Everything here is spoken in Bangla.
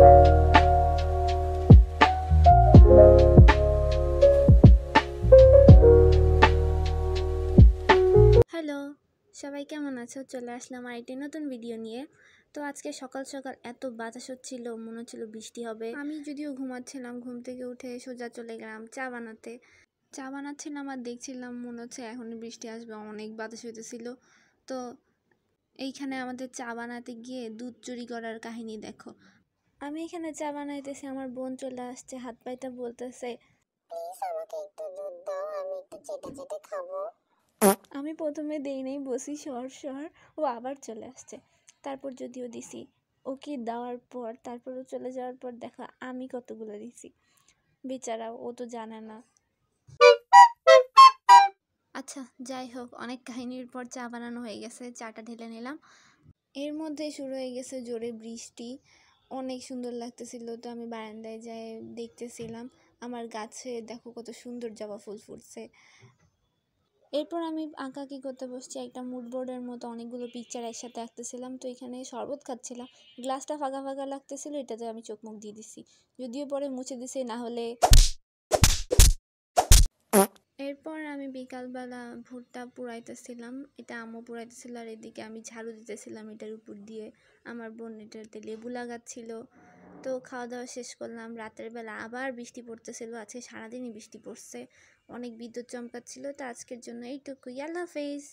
হ্যালো, সবাই কেমন আছো? চলে আসলাম আরেকটি নতুন ভিডিও নিয়ে। তো আজকে সকাল সকাল এত বাতাস হচ্ছিল, মনে হচ্ছিল বৃষ্টি হবে। আমি যদিও ঘুমাচ্ছিলাম, ঘুম থেকে উঠে সোজা চলে গেলাম চা বানাতে। চা বানাচ্ছিলাম আর দেখছিলাম মনে হচ্ছে এখনই বৃষ্টি আসবে, অনেক বাতাস হইতেছিল। তো এইখানে আমাদের চা বানাতে গিয়ে দুধ চুরি করার কাহিনী দেখো। আমি এখানে চা বানাইতেছি, আমার বোন চলে আসছে, হাত পাইটা বলতেছে, প্লিজ আমাকে একটু দুধ দাও, আমি একটু চেটে চেটে খাবো। আমি প্রথমে দেই নাই, বসি সর সর, ও আবার চলে আসছে। তারপর যদিও দিছি, ওকে দেওয়ার পর তারপর ও চলে যাওয়ার পর দেখো আমি কতগুলো দিছি। বেচারা, ও তো জানে না। আচ্ছা যাই হোক, অনেক কাহিনীর পর চা বানানো হয়ে গেছে, চাটা ঢেলে নিলাম। এর মধ্যে শুরু হয়ে গেছে জোরে বৃষ্টি, অনেক সুন্দর লাগতেছিল। তো আমি বারান্দায় যাই দেখতেছিলাম আমার গাছে দেখো কত সুন্দর জবা ফুল ফুটছে। এরপর আমি আঁকাআঁকি করতে বসছি, একটা মুড বোর্ডের মতো অনেকগুলো পিকচার একসাথে আঁকতেছিলাম। তো এখানে শরবত খাচ্ছিলাম, গ্লাসটা ফাঁকা ফাঁকা লাগতেছিল, এটাতে আমি চোখ মুখ দিয়ে দিছি, যদিও পরে মুছে দিছি, না হলে। এরপর আমি বিকালবেলা ভুট্টা পুড়াইতেছিলাম, এটা আম্মু পুড়াইতেছিল, আর এদিকে আমি ঝাড়ু দিতেছিলাম এটার উপর দিয়ে। আমার বোন এটাতে লেবু লাগাচ্ছিল। তো খাওয়া দাওয়া শেষ করলাম, রাতের বেলা আবার বৃষ্টি পড়তেছিল, আজকে সারাদিনই বৃষ্টি পড়ছে, অনেক বিদ্যুৎ চমকাচ্ছিল। তো আজকের জন্য এইটুকুই, আল্লাহ হাফেজ।